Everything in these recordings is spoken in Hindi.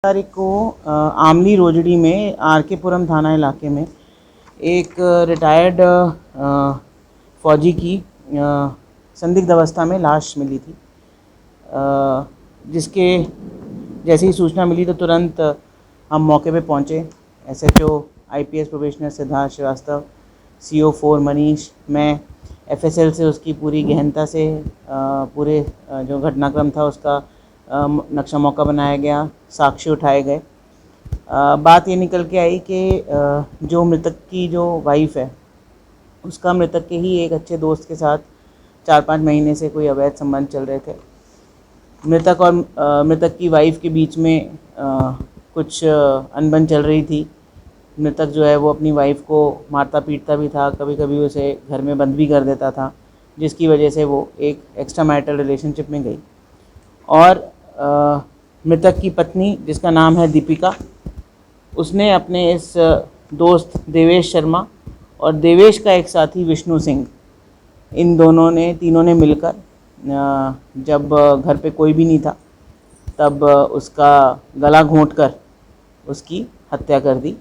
तारीख को आमली रोजड़ी में आर.के.पुरम थाना इलाके में एक रिटायर्ड फौजी की संदिग्ध अवस्था में लाश मिली थी, जिसके जैसे ही सूचना मिली तो तुरंत हम मौके पे पहुंचे। SHO IPS probationer Siddharth Srivastava, CO4 Manish, मैं एफएसएल से उसकी पूरी गहनता से पूरे जो घटनाक्रम था उसका नक्शा मौका बनाया गया, साक्ष्य उठाए गए। बात ये निकल के आई कि जो मृतक की जो वाइफ है उसका मृतक के ही एक अच्छे दोस्त के साथ 4-5 महीने से कोई अवैध संबंध चल रहे थे। मृतक और मृतक की वाइफ के बीच में कुछ अनबन चल रही थी। मृतक जो है वो अपनी वाइफ को मारता पीटता भी था, कभी कभी उसे घर में बंद भी कर देता था, जिसकी वजह से वो एक एक्स्ट्रा मैरिटल रिलेशनशिप में गई। और मृतक की पत्नी जिसका नाम है दीपिका, उसने अपने इस दोस्त देवेश शर्मा और देवेश का एक साथी विष्णु सिंह, इन तीनों ने मिलकर जब घर पे कोई भी नहीं था तब उसका गला घोंटकर उसकी हत्या कर दी।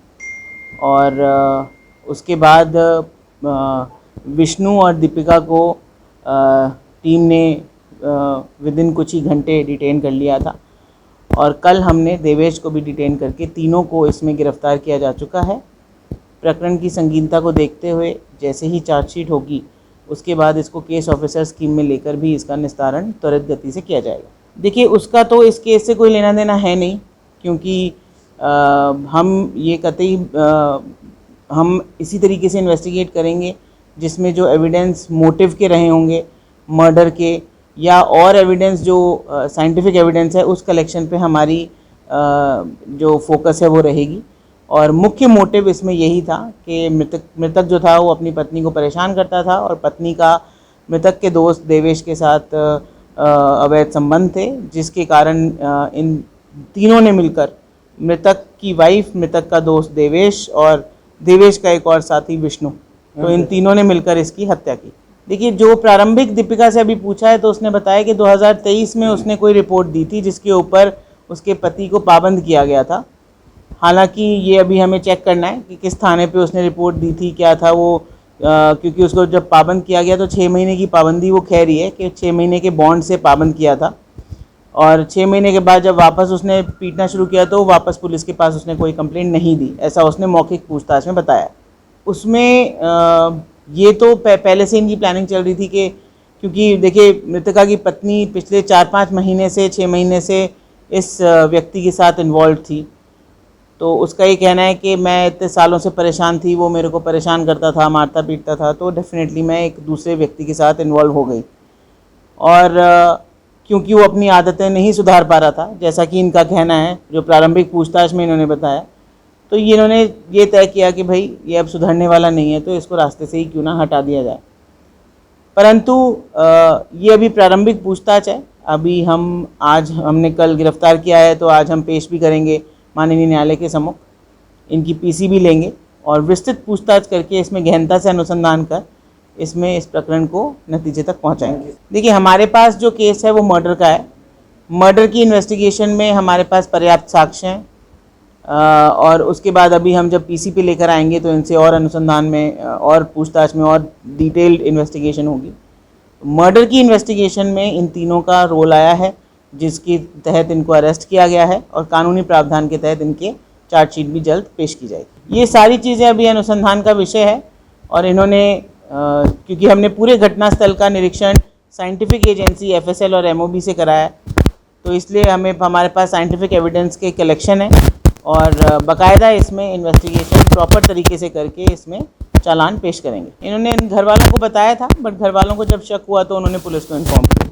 और उसके बाद विष्णु और दीपिका को टीम ने विदिन कुछ ही घंटे डिटेन कर लिया था और कल हमने देवेश को भी डिटेन करके तीनों को इसमें गिरफ्तार किया जा चुका है। प्रकरण की संगीनता को देखते हुए जैसे ही चार्जशीट होगी उसके बाद इसको केस ऑफिसर स्कीम में लेकर भी इसका निस्तारण त्वरित गति से किया जाएगा। देखिए, उसका तो इस केस से कोई लेना देना है नहीं, क्योंकि हम ये कतई हम इसी तरीके से इन्वेस्टिगेट करेंगे जिसमें जो एविडेंस मोटिव के रहे होंगे, मर्डर के या और एविडेंस जो साइंटिफिक एविडेंस है, उस कलेक्शन पे हमारी जो फोकस है वो रहेगी। और मुख्य मोटिव इसमें यही था कि मृतक जो था वो अपनी पत्नी को परेशान करता था और पत्नी का मृतक के दोस्त देवेश के साथ अवैध संबंध थे, जिसके कारण इन तीनों ने मिलकर मृतक की वाइफ, मृतक का दोस्त देवेश और देवेश का एक और साथी विष्णु, तो इन तीनों ने मिलकर इसकी हत्या की। देखिए, जो प्रारंभिक दीपिका से अभी पूछा है तो उसने बताया कि 2023 में उसने कोई रिपोर्ट दी थी जिसके ऊपर उसके पति को पाबंद किया गया था। हालांकि ये अभी हमें चेक करना है कि किस थाने पे उसने रिपोर्ट दी थी, क्या था वो, क्योंकि उसको जब पाबंद किया गया तो 6 महीने की पाबंदी वो कह रही है कि 6 महीने के बॉन्ड से पाबंद किया था। और 6 महीने के बाद जब वापस उसने पीटना शुरू किया तो वापस पुलिस के पास उसने कोई कंप्लेंट नहीं दी, ऐसा उसने मौखिक पूछताछ में बताया। उसमें ये तो पहले से इनकी प्लानिंग चल रही थी कि, क्योंकि देखिए मृतका की पत्नी पिछले 4-5 महीने से 6 महीने से इस व्यक्ति के साथ इन्वॉल्व थी, तो उसका ये कहना है कि मैं इतने सालों से परेशान थी, वो मेरे को परेशान करता था, मारता पीटता था, तो डेफिनेटली मैं एक दूसरे व्यक्ति के साथ इन्वॉल्व हो गई। और क्योंकि वो अपनी आदतें नहीं सुधार पा रहा था, जैसा कि इनका कहना है, जो प्रारंभिक पूछताछ में इन्होंने बताया, तो इन्होंने ये तय किया कि भाई ये अब सुधरने वाला नहीं है तो इसको रास्ते से ही क्यों ना हटा दिया जाए। परंतु ये अभी प्रारंभिक पूछताछ है। अभी आज हमने कल गिरफ्तार किया है तो आज हम पेश भी करेंगे माननीय न्यायालय के सम्मुख, इनकी पीसी भी लेंगे और विस्तृत पूछताछ करके इसमें गहनता से अनुसंधान कर इसमें इस प्रकरण को नतीजे तक पहुंचाएंगे। देखिए, हमारे पास जो केस है वो मर्डर का है। मर्डर की इन्वेस्टिगेशन में हमारे पास पर्याप्त साक्ष्य हैं और उसके बाद अभी हम जब पीसी पे लेकर आएंगे तो इनसे और अनुसंधान में और पूछताछ में और डिटेल्ड इन्वेस्टिगेशन होगी। मर्डर की इन्वेस्टिगेशन में इन तीनों का रोल आया है, जिसके तहत इनको अरेस्ट किया गया है और कानूनी प्रावधान के तहत इनके चार्जशीट भी जल्द पेश की जाएगी। ये सारी चीज़ें अभी अनुसंधान का विषय है और इन्होंने क्योंकि हमने पूरे घटनास्थल का निरीक्षण साइंटिफिक एजेंसी एफएसएल और एमओबी से कराया, तो इसलिए हमारे पास साइंटिफिक एविडेंस के कलेक्शन है और बाकायदा इसमें इन्वेस्टिगेशन प्रॉपर तरीके से करके इसमें चालान पेश करेंगे। इन्होंने घर वालों को बताया था, बट घर वालों को जब शक हुआ तो उन्होंने पुलिस को इन्फॉर्म किया।